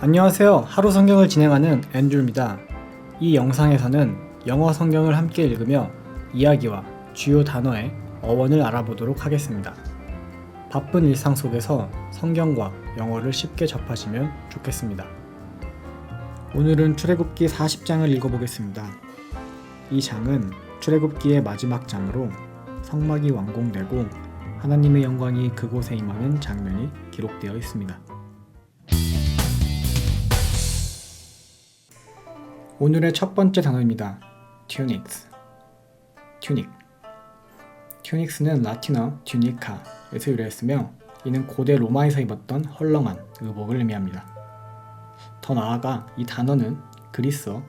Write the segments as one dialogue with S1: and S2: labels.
S1: 안녕하세요. 하루 성경을 진행하는 앤드루입니다. 이 영상에서는 영어 성경을 함께 읽으며 이야기와 주요 단어의 어원을 알아보도록 하겠습니다. 바쁜 일상 속에서 성경과 영어를 쉽게 접하시면 좋겠습니다. 오늘은 출애굽기 40장을 읽어보겠습니다. 이 장은 출애굽기의 마지막 장으로 성막이 완공되고 하나님의 영광이 그곳에 임하는 장면이 기록되어 있습니다. 오늘의 첫 번째 단어입니다. tunics. tunics는 라틴어 tunica에서 유래했으며 이는 고대 로마에서 입었던 헐렁한 의복을 의미합니다. 더 나아가 이 단어는 그리스어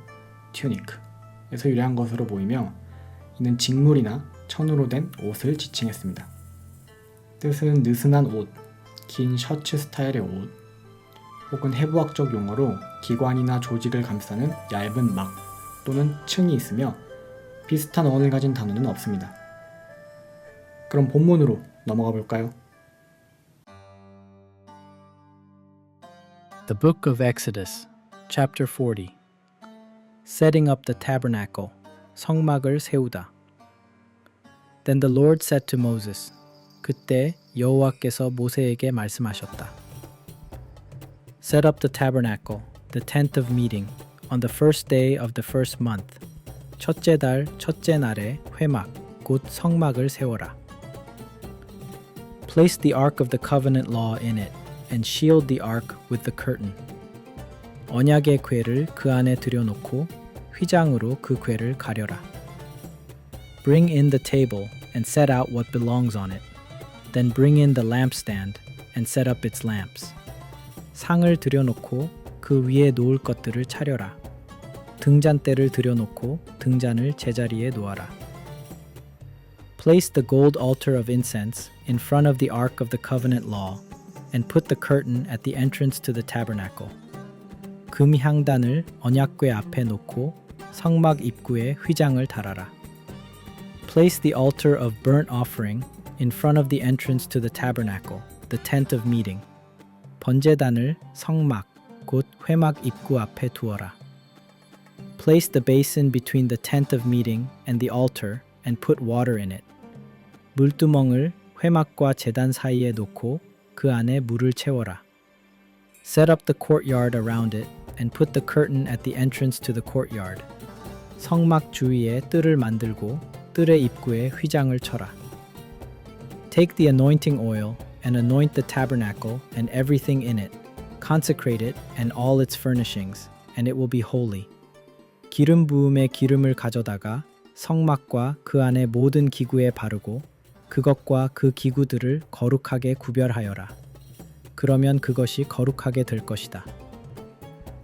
S1: tunic에서 유래한 것으로 보이며 이는 직물이나 천으로 된 옷을 지칭했습니다. 뜻은 느슨한 옷, 긴 셔츠 스타일의 옷, 혹은 해부학적 용어로 기관이나 조직을 감싸는 얇은 막 또는 층이 있으며 비슷한 어원을 가진 단어는 없습니다. 그럼 본문으로 넘어가 볼까요?
S2: The Book of Exodus, Chapter 40. Setting up the tabernacle, 성막을 세우다. Then the Lord said to Moses, 그때 여호와께서 모세에게 말씀하셨다. Set up the tabernacle, the tent of meeting, on the first day of the first month. 첫째 달 첫째 날에 회막, 곧 성막을 세워라. Place the ark of the covenant law in it, and shield the ark with the curtain. 언약의 궤를 그 안에 들여놓고 휘장으로 그 궤를 가려라. Bring in the table and set out what belongs on it. Then bring in the lampstand and set up its lamps. 상을 들여놓고 그 위에 놓을 것들을 차려라. 등잔대를 들여놓고 등잔을 제자리에 놓아라. Place the gold altar of incense in front of the ark of the covenant law and put the curtain at the entrance to the tabernacle. 금 향단을 언약궤 앞에 놓고 성막 입구에 휘장을 달아라. Place the altar of burnt offering in front of the entrance to the tabernacle, the tent of meeting. 번제단을 성막, 곧 회막 입구 앞에 두어라. Place the basin between the tent of meeting and the altar and put water in it. 물두멍을 회막과 제단 사이에 놓고 그 안에 물을 채워라. Set up the courtyard around it and put the curtain at the entrance to the courtyard. 성막 주위에 뜰을 만들고 뜰의 입구에 휘장을 쳐라. Take the anointing oil and anoint the tabernacle and everything in it. Consecrate it and all its furnishings, and it will be holy. 기름 부음의 기름을 가져다가 성막과 그 안의 모든 기구에 바르고 그것과 그 기구들을 거룩하게 구별하여라. 그러면 그것이 거룩하게 될 것이다.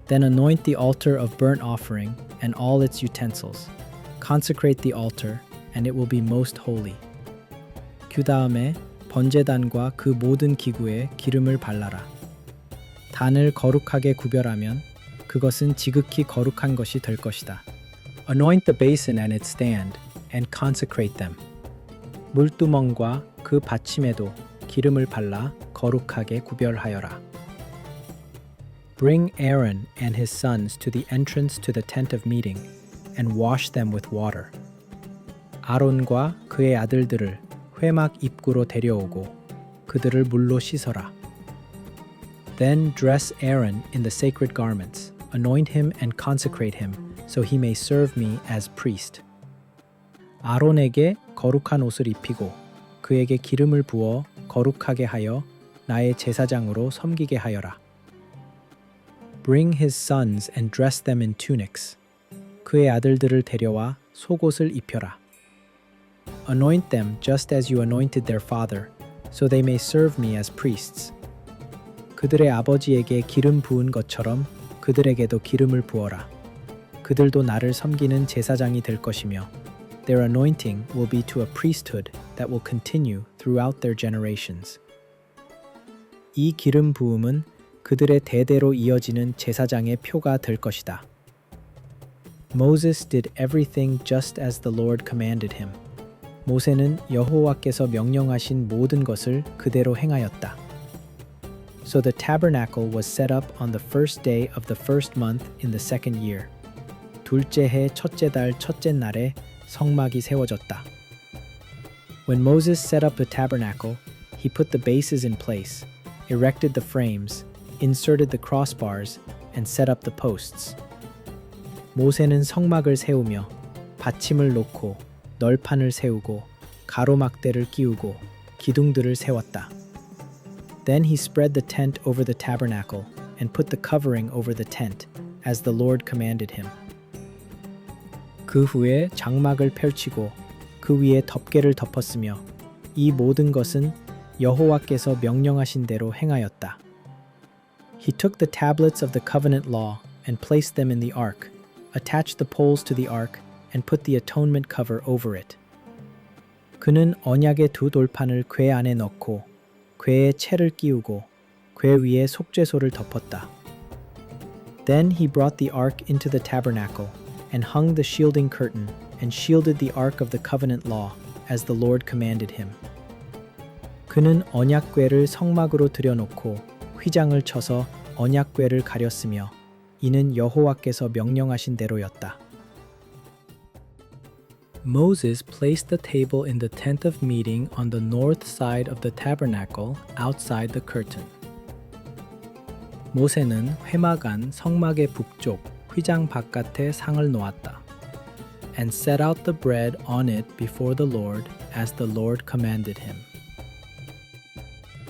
S2: Then anoint the altar of burnt offering and all its utensils. Consecrate the altar, and it will be most holy. 그 다음에 번제단과 그 모든 기구에 기름을 발라라. 단을 거룩하게 구별하면 그것은 지극히 거룩한 것이 될 것이다. Anoint the basin and its stand, and consecrate them. 물두멍과 그 받침에도 기름을 발라 거룩하게 구별하여라. Bring Aaron and his sons to the entrance to the tent of meeting, and wash them with water. 아론과 그의 아들들을 회막 입구로 데려오고 그들을 물로 씻어라. Then dress Aaron in the sacred garments, anoint him and consecrate him, so he may serve me as priest. 아론에게 거룩한 옷을 입히고 그에게 기름을 부어 거룩하게 하여 나의 제사장으로 섬기게 하여라. Bring his sons and dress them in tunics. 그의 아들들을 데려와 속옷을 입혀라. Anoint them just as you anointed their father, so they may serve me as priests. 그들의 아버지에게 기름 부은 것처럼 그들에게도 기름을 부어라. 그들도 나를 섬기는 제사장이 될 것이며 their anointing will be to a priesthood that will continue throughout their generations. 이 기름 부음은 그들의 대대로 이어지는 제사장의 표가 될 것이다. Moses did everything just as the Lord commanded him. 모세는 여호와께서 명령하신 모든 것을 그대로 행하였다. So the tabernacle was set up on the first day of the first month in the second year. 둘째 해 첫째 달 첫째 날에 성막이 세워졌다. When Moses set up the tabernacle, he put the bases in place, erected the frames, inserted the crossbars, and set up the posts. 모세는 성막을 세우며 받침을 놓고 널판을 세우고 가로막대를 끼우고 기둥들을 세웠다. Then he spread the tent over the tabernacle and put the covering over the tent, as the Lord commanded him. 그 후에 장막을 펼치고 그 위에 덮개를 덮었으며 이 모든 것은 여호와께서 명령하신 대로 행하였다. He took the tablets of the covenant law and placed them in the ark, attached the poles to the ark, and put the atonement cover over it. 그는 언약의 두 돌판을 궤 안에 넣고 궤에 채를 끼우고 궤 위에 속죄소를 덮었다. Then he brought the ark into the tabernacle and hung the shielding curtain and shielded the ark of the covenant law, as the Lord commanded him. 그는 언약궤를 성막으로 들여놓고 휘장을 쳐서 언약궤를 가렸으며 이는 여호와께서 명령하신 대로였다. Moses placed the table in the tent of meeting on the north side of the tabernacle outside the curtain. 모세는 회막 안 성막의 북쪽 휘장 바깥에 상을 놓았다. And set out the bread on it before the Lord, as the Lord commanded him.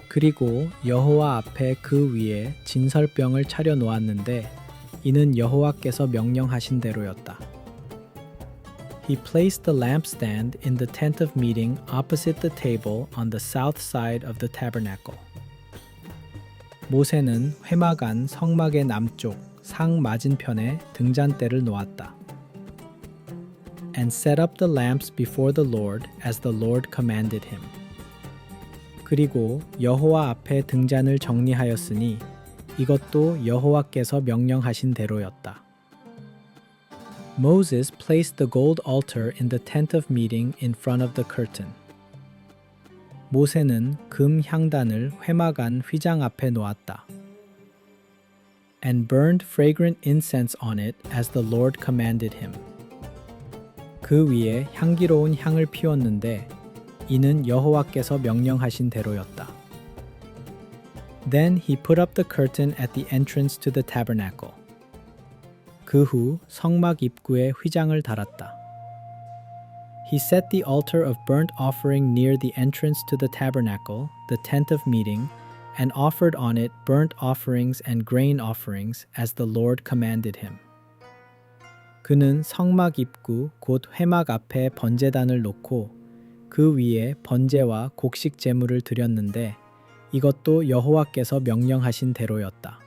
S2: 그리고 여호와 앞에 그 위에 진설병을 차려 놓았는데 이는 여호와께서 명령하신 대로였다. He placed the lampstand in the tent of meeting opposite the table on the south side of the tabernacle. 모세는 회막 안 성막의 남쪽 상 맞은편에 등잔대를 놓았다. And set up the lamps before the Lord as the Lord commanded him. 그리고 여호와 앞에 등잔을 정리하였으니 이것도 여호와께서 명령하신 대로였다. Moses placed the gold altar in the tent of meeting in front of the curtain. 모세는 금 향단을 회막 안 휘장 앞에 놓았다. And burned fragrant incense on it as the Lord commanded him. 그 위에 향기로운 향을 피웠는데 이는 여호와께서 명령하신 대로였다. Then he put up the curtain at the entrance to the tabernacle. 그 후 성막 입구에 휘장을 달았다. He set the altar of burnt offering near the entrance to the tabernacle, the tent of meeting, and offered on it burnt offerings and grain offerings as the Lord commanded him. 그는 성막 입구 곧 회막 앞에 번제단을 놓고 그 위에 번제와 곡식 제물을 드렸는데 이것도 여호와께서 명령하신 대로였다.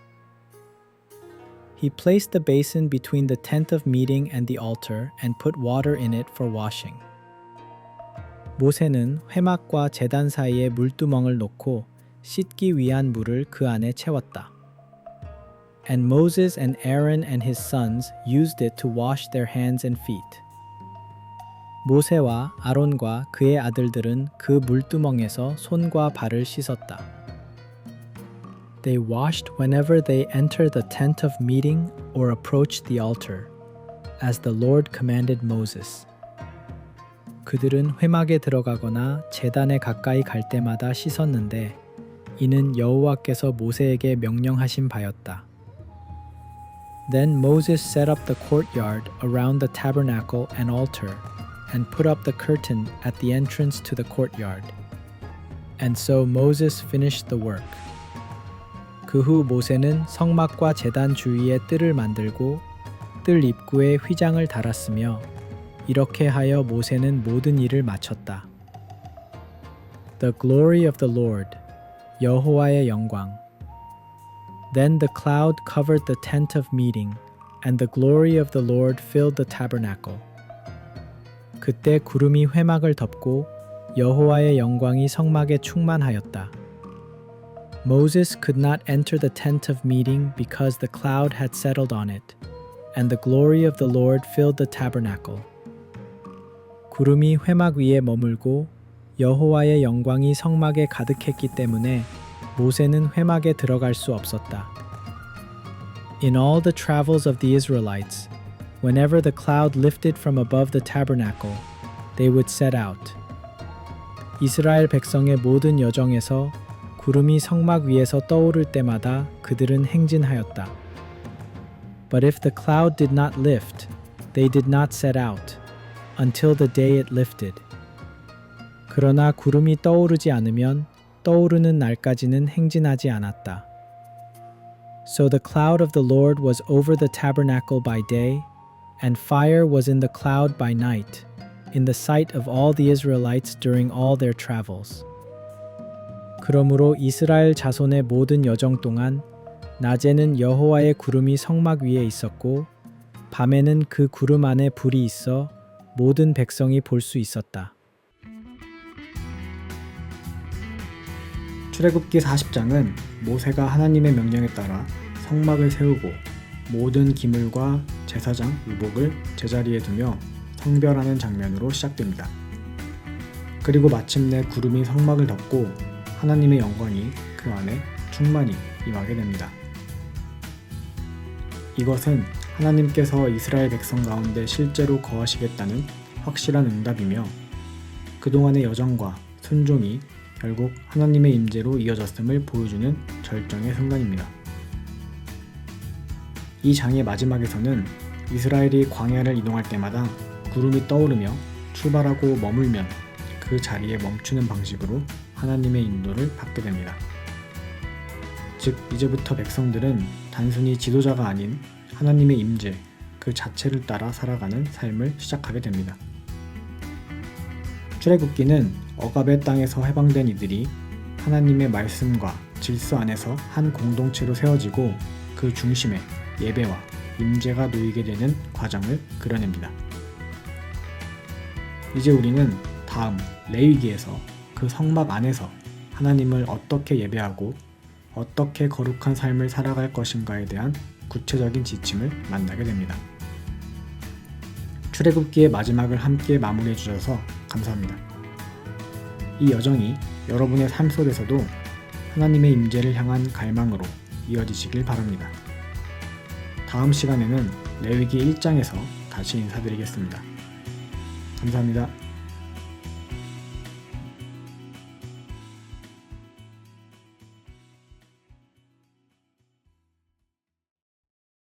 S2: He placed the basin between the tent of meeting and the altar and put water in it for washing. 모세는 회막과 제단 사이에 물두멍을 놓고 씻기 위한 물을 그 안에 채웠다. And Moses and Aaron and his sons used it to wash their hands and feet. 모세와 아론과 그의 아들들은 그 물두멍에서 손과 발을 씻었다. They washed whenever they entered the tent of meeting or approached the altar, as the Lord commanded Moses. 그들은 회막에 들어가거나 제단에 가까이 갈 때마다 씻었는데 이는 여호와께서 모세에게 명령하신 바였다. Then Moses set up the courtyard around the tabernacle and altar, and put up the curtain at the entrance to the courtyard. And so Moses finished the work. 그 후 모세는 성막과 제단 주위에 뜰을 만들고 뜰 입구에 휘장을 달았으며 이렇게 하여 모세는 모든 일을 마쳤다. The glory of the Lord, 여호와의 영광. Then the cloud covered the tent of meeting, and the glory of the Lord filled the tabernacle. 그때 구름이 회막을 덮고 여호와의 영광이 성막에 충만하였다. Moses could not enter the tent of meeting because the cloud had settled on it, and the glory of the Lord filled the tabernacle. 구름이 회막 위에 머물고 여호와의 영광이 성막에 가득했기 때문에 모세는 회막에 들어갈 수 없었다. In all the travels of the Israelites, whenever the cloud lifted from above the tabernacle, they would set out. 이스라엘 백성의 모든 여정에서 구름이 성막 위에서 떠오를 때마다 그들은 행진하였다. But if the cloud did not lift, they did not set out, until the day it lifted. 그러나 구름이 떠오르지 않으면 떠오르는 날까지는 행진하지 않았다. So the cloud of the Lord was over the tabernacle by day, and fire was in the cloud by night, in the sight of all the Israelites during all their travels. 그러므로 이스라엘 자손의 모든 여정 동안 낮에는 여호와의 구름이 성막 위에 있었고 밤에는 그 구름 안에 불이 있어 모든 백성이 볼 수 있었다.
S1: 출애굽기 40장은 모세가 하나님의 명령에 따라 성막을 세우고 모든 기물과 제사장, 의복을 제자리에 두며 성별하는 장면으로 시작됩니다. 그리고 마침내 구름이 성막을 덮고 하나님의 영광이 그 안에 충만히 임하게 됩니다. 이것은 하나님께서 이스라엘 백성 가운데 실제로 거하시겠다는 확실한 응답이며 그동안의 여정과 순종이 결국 하나님의 임재로 이어졌음을 보여주는 절정의 순간입니다. 이 장의 마지막에서는 이스라엘이 광야를 이동할 때마다 구름이 떠오르며 출발하고 머물면 그 자리에 멈추는 방식으로 하나님의 인도를 받게 됩니다. 즉 이제부터 백성들은 단순히 지도자가 아닌 하나님의 임재 그 자체를 따라 살아가는 삶을 시작하게 됩니다. 출애굽기는 억압의 땅에서 해방된 이들이 하나님의 말씀과 질서 안에서 한 공동체로 세워지고 그 중심에 예배와 임재가 놓이게 되는 과정을 그려냅니다. 이제 우리는 다음 레위기에서 그 성막 안에서 하나님을 어떻게 예배하고 어떻게 거룩한 삶을 살아갈 것인가에 대한 구체적인 지침을 만나게 됩니다. 출애굽기의 마지막을 함께 마무리해 주셔서 감사합니다. 이 여정이 여러분의 삶 속에서도 하나님의 임재를 향한 갈망으로 이어지시길 바랍니다. 다음 시간에는 레위기 1장에서 다시 인사드리겠습니다. 감사합니다.